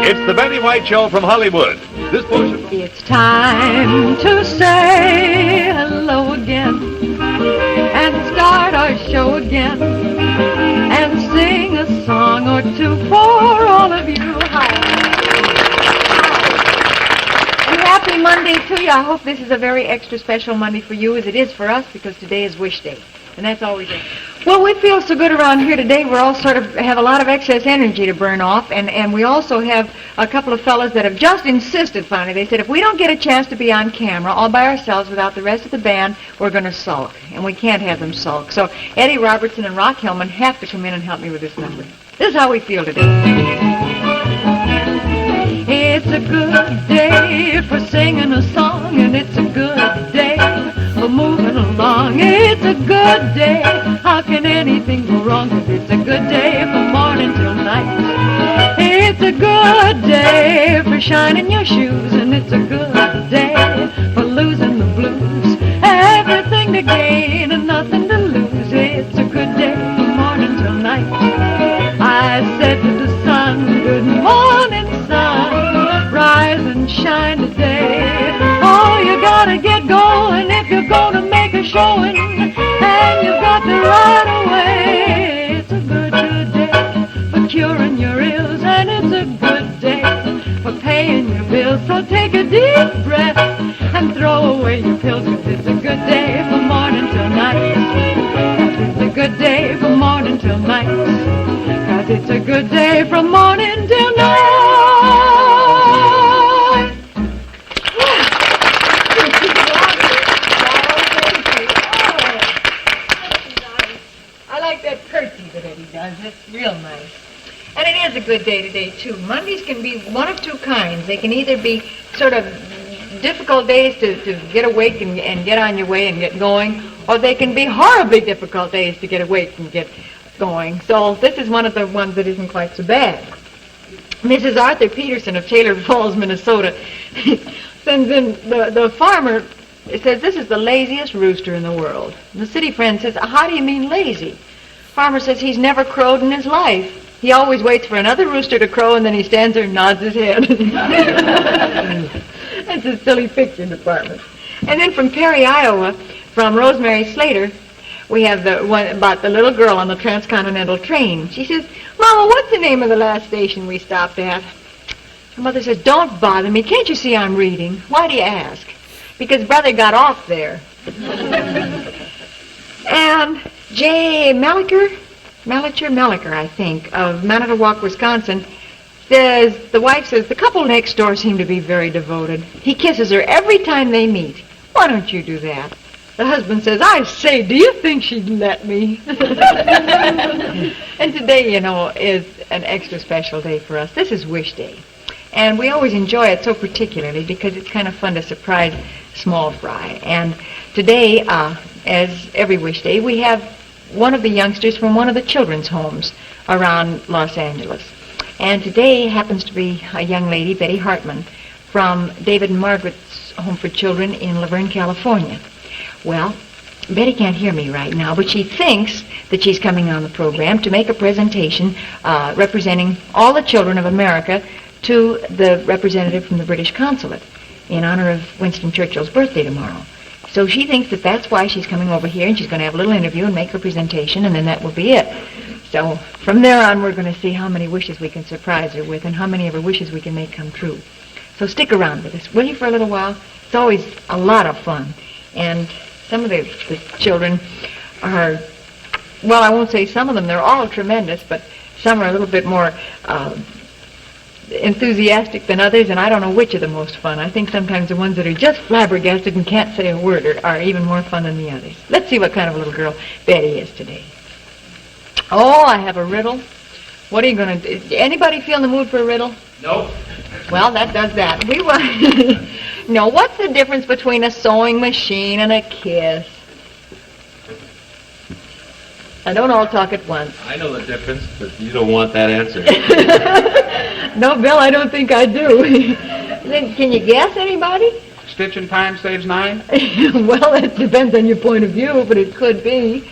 It's the Betty White Show from Hollywood. This portion. It's time to say hello again and start our show again and sing a song or two for all of you. Hi. And happy Monday to you. I hope this is a very extra special Monday for you as it is for us because today is Wish Day. And that's always it. Well, we feel so good around here today. We're all sort of have a lot of excess energy to burn off. And we also have a couple of fellas that have just insisted finally. They said, if we don't get a chance to be on camera all by ourselves without the rest of the band, we're going to sulk. And we can't have them sulk. So Eddie Robertson and Rock Hillman have to come in and help me with this number. This is how we feel today. It's a good day for singing a song, and it's a good day for moving along. It's a good day. How can anything go wrong? 'Cause it's a good day from morning till night. It's a good day for shining your shoes, and it's a good day for losing the blues. Everything to gain and nothing to lose. It's a good day from morning till night. I said to the sun, good morning, sun, rise and shine today. Oh, you gotta get going if you're gonna make a showing, and you've got to ride away. It's a good day for curing your ills, and it's a good day for paying your bills. So take a deep breath and throw away your pills, 'cause it's a good day from morning till night. 'Cause it's a good day from morning till night. 'Cause it's a good day from morning till night. I like that curtsy that Eddie does. It's real nice. And it is a good day today, too. Mondays can be one of two kinds. They can either be sort of difficult days to get awake and get on your way and get going, or they can be horribly difficult days to get awake and get going. So this is one of the ones that isn't quite so bad. Mrs. Arthur Peterson of Taylor Falls, Minnesota, sends in the farmer says, this is the laziest rooster in the world. And the city friend says, how do you mean lazy? Farmer says he's never crowed in his life. He always waits for another rooster to crow, and then he stands there and nods his head. That's a silly fiction department. And then from Perry, Iowa, from Rosemary Slater, we have the one about the little girl on the transcontinental train. She says, Mama, what's the name of the last station we stopped at? Her mother says, don't bother me. Can't you see I'm reading? Why do you ask? Because Brother got off there. And J. Mellicher, I think, of Manitowoc, Wisconsin, says, the wife says, the couple next door seem to be very devoted. He kisses her every time they meet. Why don't you do that? The husband says, I say, do you think she'd let me? And today, you know, is an extra special day for us. This is Wish Day. And we always enjoy it so particularly because it's kind of fun to surprise Small Fry. And today, as every Wish Day, we have one of the youngsters from one of the children's homes around Los Angeles. And today happens to be a young lady, Betty Hartman, from David and Margaret's Home for Children in Laverne, California. Well, Betty can't hear me right now, but she thinks that she's coming on the program to make a presentation representing all the children of America to the representative from the British consulate in honor of Winston Churchill's birthday tomorrow. So she thinks that that's why she's coming over here, and she's going to have a little interview and make her presentation, and then that will be it. So from there on, we're going to see how many wishes we can surprise her with and how many of her wishes we can make come true. So stick around with us, will you, for a little while? It's always a lot of fun. And some of the children are, well, I won't say some of them, they're all tremendous, but some are a little bit more enthusiastic than others, and I don't know which are the most fun. I think sometimes the ones that are just flabbergasted and can't say a word are even more fun than the others. Let's see what kind of a little girl Betty is today. Oh, I have a riddle. What are you going to do? Anybody feel in the mood for a riddle? No. Well, that does that. We want No, what's the difference between a sewing machine and a kiss? I don't all talk at once. I know the difference, but you don't want that answer. No, Bill, I don't think I do. Then, can you guess, anybody? Stitch in time saves 9? Well, it depends on your point of view, but it could be.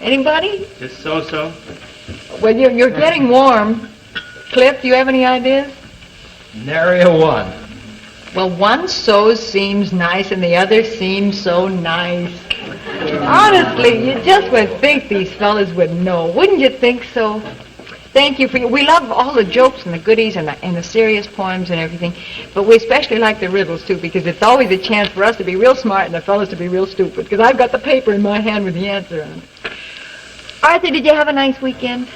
Anybody? Just so-so. Well, you're getting warm. Cliff, do you have any ideas? Nary a one. Well, one so seems nice and the other seems so nice. Honestly, you just would think these fellas would know. Wouldn't you think so? Thank you for we love all the jokes and the goodies and the serious poems and everything, but we especially like the riddles too, because it's always a chance for us to be real smart and the fellas to be real stupid, because I've got the paper in my hand with the answer on it. Arthur, did you have a nice weekend?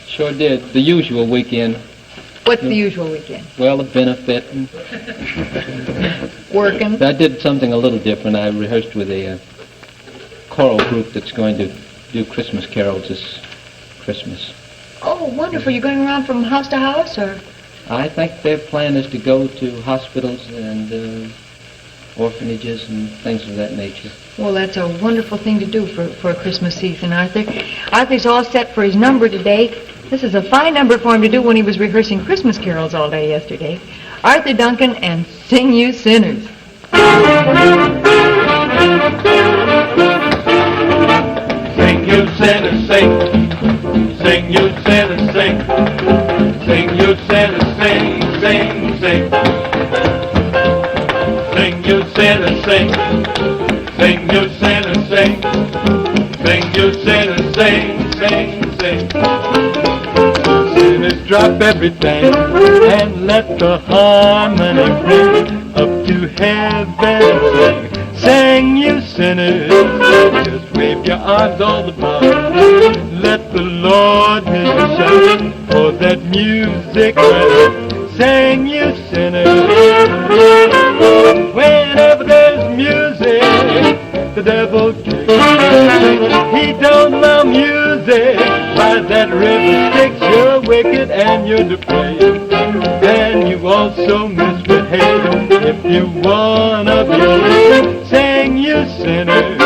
Sure did. The usual weekend. What's the usual weekend? Well, a benefit. And Working. I did something a little different. I rehearsed with a choral group that's going to do Christmas carols this Christmas. Oh, wonderful. You're going around from house to house, or? I think their plan is to go to hospitals and orphanages and things of that nature. Well, that's a wonderful thing to do for a Christmas season, Arthur. Arthur's all set for his number today. This is a fine number for him to do when he was rehearsing Christmas carols all day yesterday. Arthur Duncan and Sing You Sinners. Sing you sinners, sing. Sing you sinners, sing. Sing you sinners, sing, sing, sing. Sing you sinners, sing. Sing you sinners, sing. Sing you sinners, sing, sing, sing. Sinners, drop everything and let the harmony ring up to heaven. Sing, you sinners, just wave your arms all about. Let the Lord hear you shout for that music. Sing, you sinners. Whenever there's music, the devil kicks. He don't love music. By that river Styx, you're wicked and you're depraved, and you also misbehave. If you wanna be, sing, you sinners.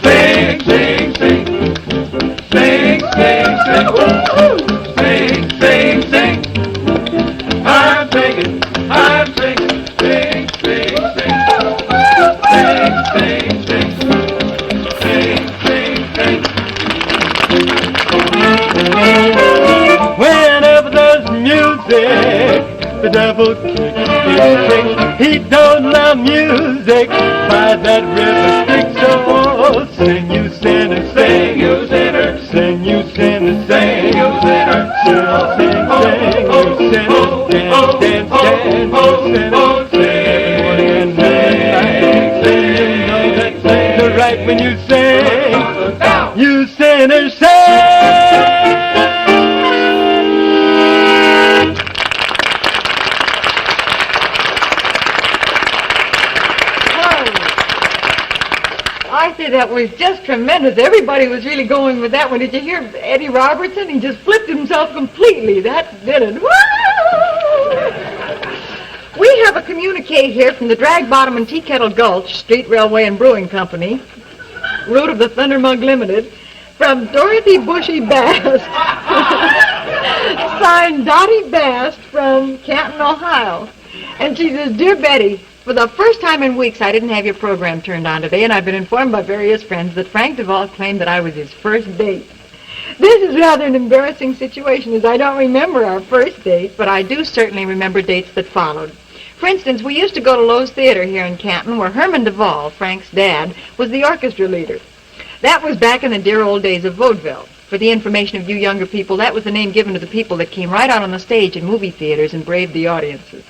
Sing, sing, sing. Sing, sing, sing. Sing, sing, sing. I'm singing, I'm singing. Sing, sing, sing. Sing, sing, sing. Sing, sing, sing. Whenever there's music, the devil kicks his feet. He don't love music. By that river Styx, oh, sing, you sinners, Sing, you sinners. sing, you sinners, Sing, you sinners. sing, sing, you sinners, dance, dance, dance, you sinners, sing, sing, sing, you know that things are right when you sing, you sinners, sing. Arthur, that was just tremendous. Everybody was really going with that one. Did you hear Eddie Robertson? He just flipped himself completely. That did it. Woo! We have a communique here from the Drag Bottom and Tea Kettle Gulch Street Railway and Brewing Company, route of the Thunder Mug Limited, from Dorothy Bushy Bast, signed Dottie Bast from Canton, Ohio. And she says, Dear Betty, for the first time in weeks, I didn't have your program turned on today, and I've been informed by various friends that Frank Duvall claimed that I was his first date. This is rather an embarrassing situation, as I don't remember our first date, but I do certainly remember dates that followed. For instance, we used to go to Lowe's Theater here in Canton, where Herman Duvall, Frank's dad, was the orchestra leader. That was back in the dear old days of vaudeville. For the information of you younger people, that was the name given to the people that came right out on the stage in movie theaters and braved the audiences.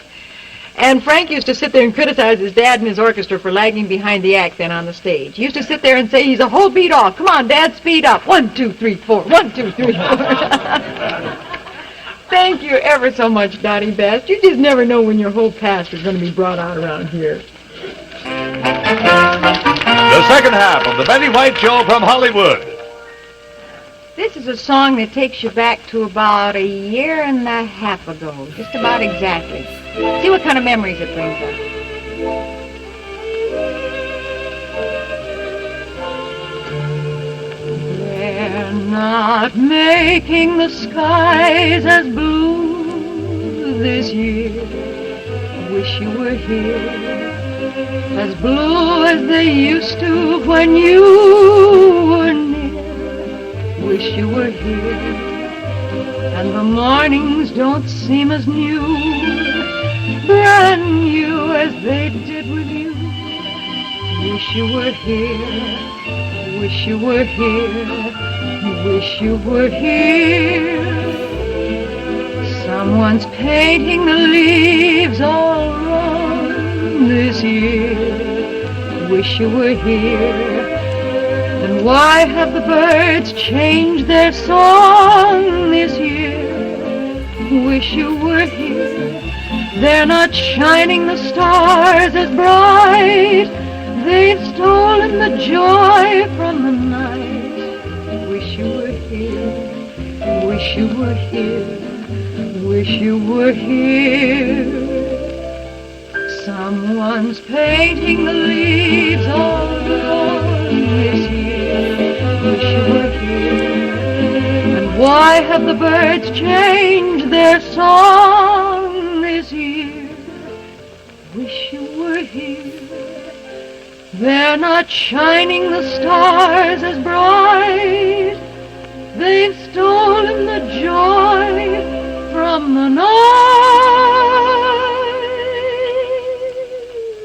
And Frank used to sit there and criticize his dad and his orchestra for lagging behind the act then on the stage. He used to sit there and say, he's a whole beat off. Come on, Dad, speed up. 1, 2, 3, 4. 1, 2, 3, 4. Thank you ever so much, Dottie Best. You just never know when your whole past is going to be brought out around here. The second half of the Betty White Show from Hollywood. This is a song that takes you back to about a year and a half ago, just about exactly. See what kind of memories it brings up. They're not making the skies as blue this year. Wish you were here, as blue as they used to when you were near. Wish you were here, and the mornings don't seem as new, brand new as they did with you. Wish you were here, wish you were here, wish you were here. Someone's painting the leaves all wrong this year. Wish you were here. And why have the birds changed their song this year? Wish you were here. They're not shining the stars as bright. They've stolen the joy from the night. Wish you were here. Wish you were here. Wish you were here. Someone's painting the leaves all along this year. Wish you were here. And why have the birds changed their song this year? Wish you were here. They're not shining the stars as bright. They've stolen the joy from the night.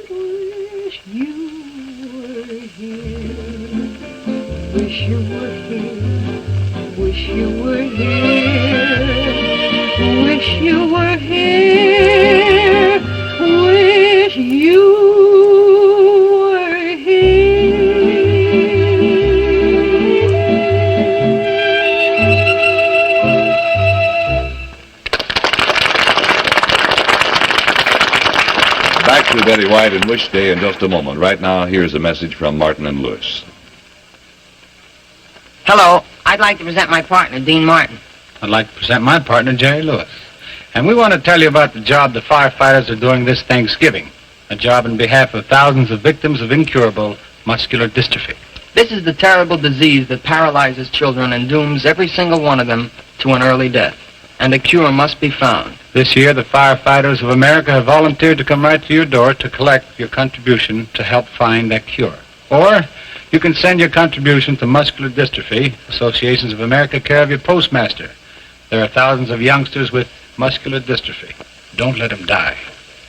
Wish you were here. Wish you were here. Wish you were here. Wish you were here. Wish you were here. Back to Betty White and Wish Day in just a moment. Right now, here's a message from Martin and Lewis. Hello, I'd like to present my partner, Dean Martin. I'd like to present my partner, Jerry Lewis. And we want to tell you about the job the firefighters are doing this Thanksgiving. A job in behalf of thousands of victims of incurable muscular dystrophy. This is the terrible disease that paralyzes children and dooms every single one of them to an early death. And a cure must be found. This year, the firefighters of America have volunteered to come right to your door to collect your contribution to help find that cure. Or you can send your contribution to Muscular Dystrophy, Associations of America, care of your postmaster. There are thousands of youngsters with muscular dystrophy. Don't let them die.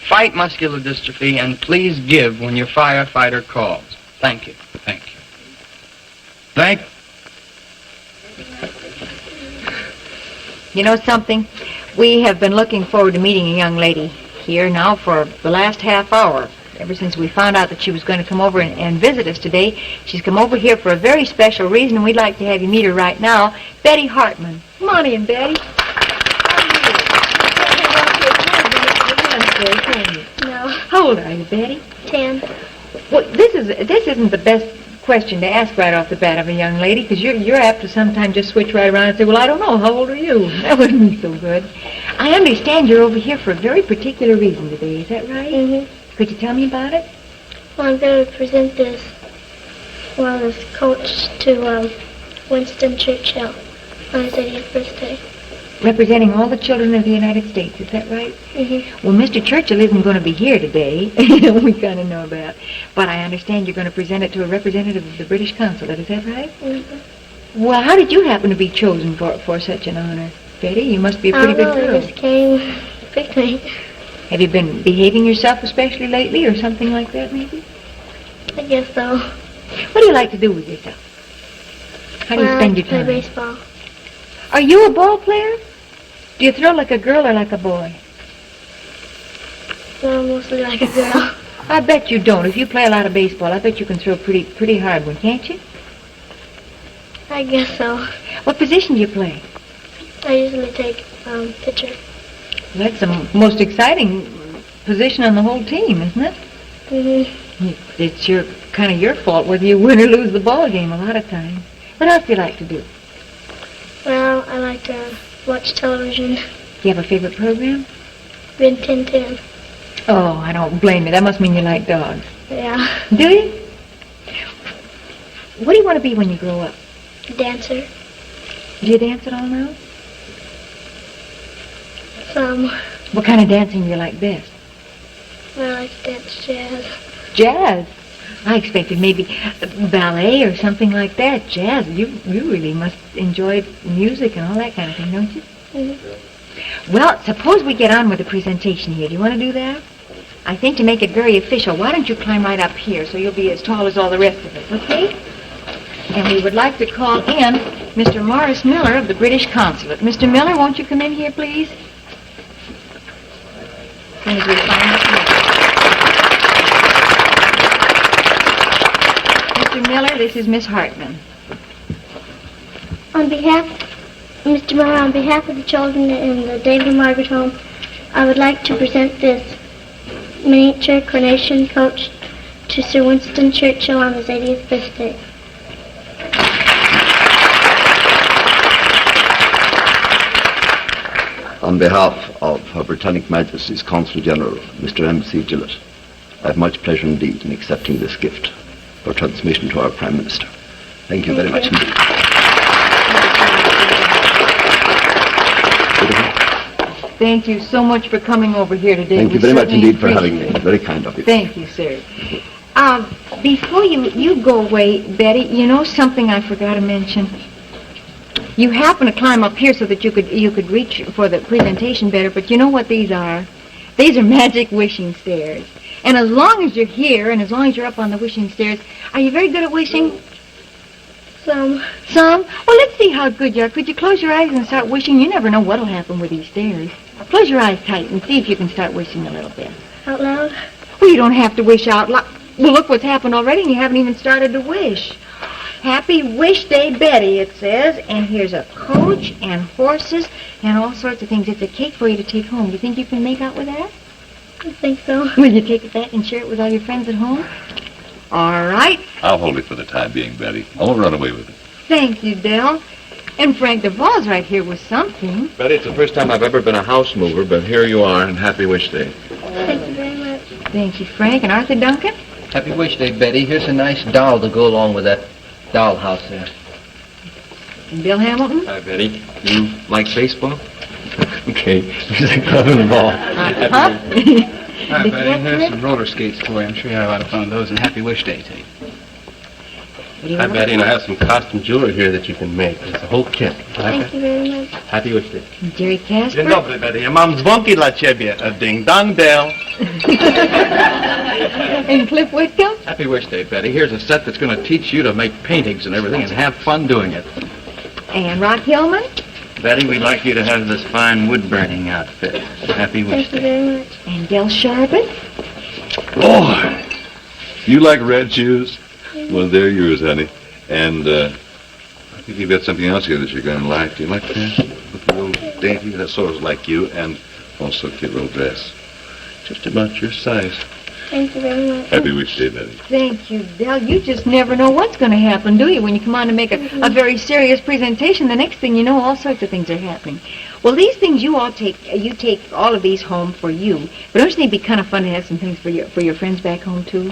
Fight muscular dystrophy and please give when your firefighter calls. Thank you. Thank you. Thank You know something? We have been looking forward to meeting a young lady here now for the last half hour. Ever since we found out that she was going to come over and visit us today, she's come over here for a very special reason, and we'd like to have you meet her right now, Betty Hartman. Come on in, Betty. No. How old are you, Betty? 10. Well, this isn't the best question to ask right off the bat of a young lady, because you're apt to sometimes just switch right around and say, well, I don't know, how old are you? That wouldn't be so good. I understand you're over here for a very particular reason today, is that right? Mm-hmm. Could you tell me about it? Well, I'm going to present this coach to Winston Churchill on his 80th birthday. Representing all the children of the United States, is that right? Mm-hmm. Well, Mr. Churchill isn't going to be here today. We kind of know that. But I understand you're going to present it to a representative of the British consulate, is that right? Mm-hmm. Well, how did you happen to be chosen for such an honor, Betty? You must be a pretty good I girl. just came, picked me. Have you been behaving yourself especially lately, or something like that, maybe? I guess so. What do you like to do with yourself? How do you spend your I play time? baseball. Are you a ball player? Do you throw like a girl or like a boy? Well, mostly like a girl. I bet you don't. If you play a lot of baseball, I bet you can throw a pretty hard one, can't you? I guess so. What position do you play? I usually take pitcher. That's the most exciting position on the whole team, isn't it? Mm-hmm. It's kind of your fault whether you win or lose the ball game a lot of times. What else do you like to do? Well, I like to watch television. Do you have a favorite program? Rin Tin Tin. Oh, I don't blame you. That must mean you like dogs. Yeah. Do you? What do you want to be when you grow up? Dancer. Do you dance at all now? Some. What kind of dancing do you like best? I like to dance jazz. Jazz. I expected maybe ballet or something like that, jazz. You really must enjoy music and all that kind of thing, don't you? Well, suppose we get on with the presentation here. Do you want to do that? I think to make it very official, why don't you climb right up here so you'll be as tall as all the rest of us, okay? And we would like to call in Mr. Morris Miller of the British Consulate. Mr. Miller, won't you come in here, please? As soon as we find Mr. Miller. Mr. Miller, this is Miss Hartman. On behalf, Mr. Miller, on behalf of the children in the David and Margaret home, I would like to present this miniature coronation coach to Sir Winston Churchill on his 80th birthday. On behalf of Her Britannic Majesty's Consul General, Mr. M.C. Gillett, I have much pleasure indeed in accepting this gift for transmission to our Prime Minister. Thank you very much indeed. Thank you so much for coming over here today. Thank you We very much certainly indeed for having me. appreciate it. Very kind of you. Thank you, sir. Before you go away, Betty, you know something I forgot to mention? You happen to climb up here so that you could reach for the presentation better, but you know what these are? These are magic wishing stairs. And as long as you're here and as long as you're up on the wishing stairs, are you very good at wishing? Some. Some? Well, let's see how good you are. Could you close your eyes and start wishing? You never know what'll happen with these stairs. Close your eyes tight and see if you can start wishing a little bit. Out loud? Well, you don't have to wish out loud. Well, look what's happened already, and you haven't even started to wish. Happy Wish Day, Betty, it says. And here's a coach and horses and all sorts of things. It's a cake for you to take home. You think you can make out with that? I think so. Will you take it back and share it with all your friends at home? All right. I'll hold it for the time being, Betty. I won't run away with it. Thank you, Dell. And Frank DeVos right here with something. Betty, it's the first time I've ever been a house mover, but here you are, and happy Wish Day. Thank you very much. Thank you, Frank. And Arthur Duncan? Happy Wish Day, Betty. Here's a nice doll to go along with that dollhouse there. And Bill Hamilton? Hi, Betty. You like baseball? Okay. Here's a glove and a ball. Huh? Hi, Big Betty. Here's Rick? some roller skates for you. I'm sure you had a lot of fun with those, and happy Wish Day to you. What do you Hi, want? Betty, and I have some costume jewelry here that you can make. It's a whole kit. Thank you very much. Happy Wish Day. Jerry Casper? Dzień dobry, Betty. Ja mam dzwonki dla ciebie. A ding-dong bell. And Cliff Whitcomb? Happy Wish Day, Betty. Here's a set that's going to teach you to make paintings and everything and have fun doing it. And Rock Hillman? Betty, we'd like you to have this fine wood-burning outfit. Happy Wish Thank you Day. very much. And Del Sharbutt? Boy, you like red shoes? Well, they're yours, honey. And I think you've got something else here that you're going to like. Do you like that? With a little dainty, that sort of like you, and also a cute little dress. Just about your size. Thank you very much. Happy Wish Day, Betty. Thank you, Del. You just never know what's going to happen, do you? When you come on to make a very serious presentation, the next thing you know, all sorts of things are happening. Well, these things you take all of these home for you. But don't you think it'd be kind of fun to have some things for your friends back home, too?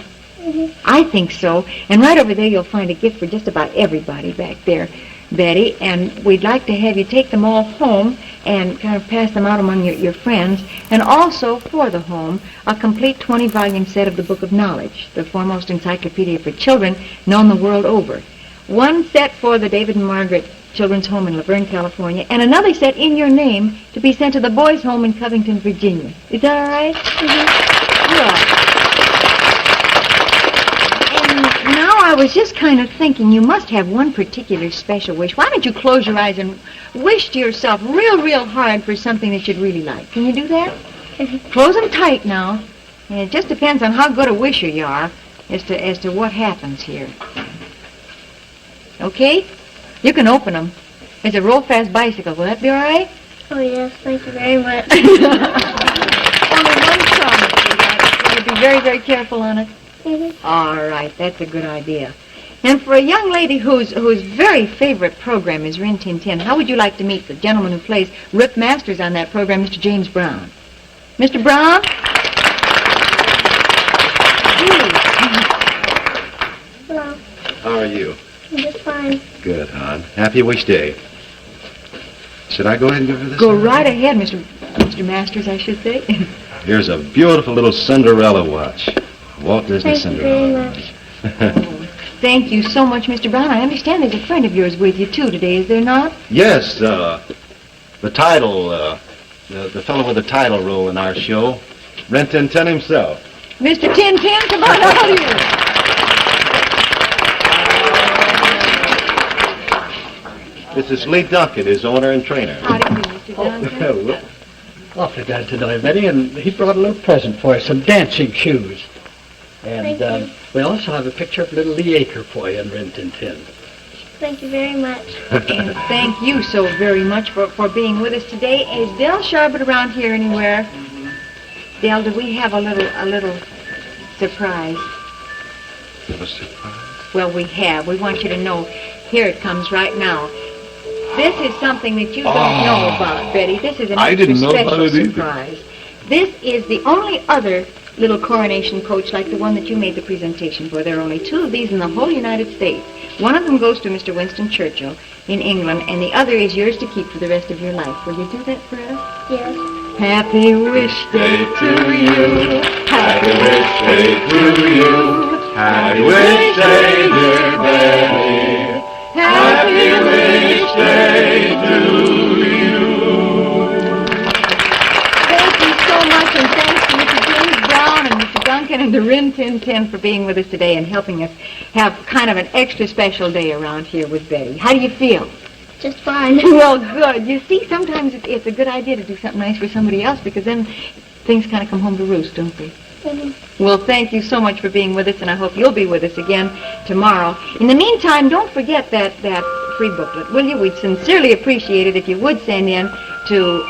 I think so. And right over there, you'll find a gift for just about everybody back there, Betty. And we'd like to have you take them all home and kind of pass them out among your friends. And also, for the home, a complete 20-volume set of the Book of Knowledge, the foremost encyclopedia for children known the world over. One set for the David and Margaret Children's Home in Laverne, California, and another set in your name to be sent to the Boys' Home in Covington, Virginia. Is that all right? Yeah. Now, I was just kind of thinking you must have one particular special wish. Why don't you close your eyes and wish to yourself real hard for something that you'd really like? Can you do that? Close them tight now. And it just depends on how good a wisher you are as to what happens here. Okay? You can open them. It's a roll-fast bicycle. Will that be all right? Oh, yes. Thank you very much. Only one promise. Will you be very careful on it? All right, that's a good idea. And for a young lady whose very favorite program is Rin Tin Tin, how would you like to meet the gentleman who plays Rip Masters on that program, Mr. James Brown? Mr. Brown? Hello. How are you? I'm just fine. Good, hon. Happy Wish Day. Should I go ahead and give her this? Go right ahead, Mr. Masters, I should say. Here's a beautiful little Cinderella watch. Walt Disney Thank you very Cinderella. much. Thank you so much, Mr. Brown. I understand there's a friend of yours with you, too, today, is there not? Yes, the title, the fellow with the title role in our show, Rin Tin Tin himself. Mr. Tin Tin, come on, all of you. This is Lee Duncan, his owner and trainer. How do you do, Mr. Duncan? Awfully glad to know you, Betty, and he brought a little present for you, some dancing shoes. And Thank you. we also have a picture of little Lee Aker for you in Rin Tin Tin. Thank you very much. And thank you so very much for being with us today. Is Del Sharbert around here anywhere? Del, do we have a little surprise? A surprise? Well, we have. We want you to know. Here it comes right now. This is something that you don't know about, Betty. This is an I extra didn't know about special it either. surprise. This is the only other little coronation coach like the one that you made the presentation for. There are only 2 of these in the whole United States. One of them goes to Mr. Winston Churchill in England, and the other is yours to keep for the rest of your life. Will you do that for us? Yes. Happy wish day to you. Happy wish day to you. Happy wish day, dear Betty. Happy wish day to you. Thank you so much, and thanks to Mr. James Brown and Mr. Duncan and the Rin Tin Tin for being with us today and helping us have kind of an extra special day around here with Betty. How do you feel? Just fine. Well, good. You see, sometimes it's a good idea to do something nice for somebody else because then things kind of come home to roost, don't they? Mhm. Well, thank you so much for being with us, and I hope you'll be with us again tomorrow. In the meantime, don't forget that free booklet, will you? We'd sincerely appreciate it if you would send in to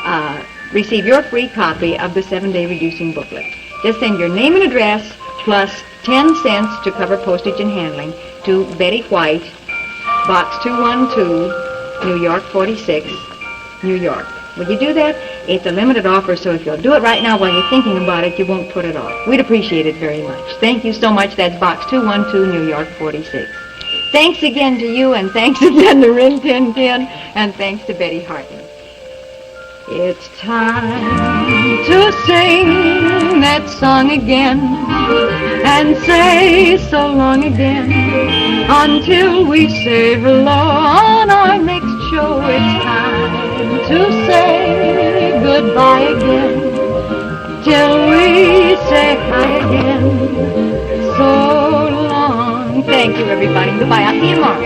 receive your free copy of the 7-Day Reducing Booklet. Just send your name and address plus 10 cents to cover postage and handling to Betty White, Box 212, New York 46, New York. Will you do that? It's a limited offer, so if you'll do it right now while you're thinking about it, you won't put it off. We'd appreciate it very much. Thank you so much. That's Box 212, New York 46. Thanks again to you, and thanks again to Rin Tin Tin, and thanks to Betty Harton. It's time to sing that song again and say so long again until we say hello on our next show. It's time to say goodbye again till we say hi again. So long. Thank you, everybody. Goodbye. I'll see you tomorrow.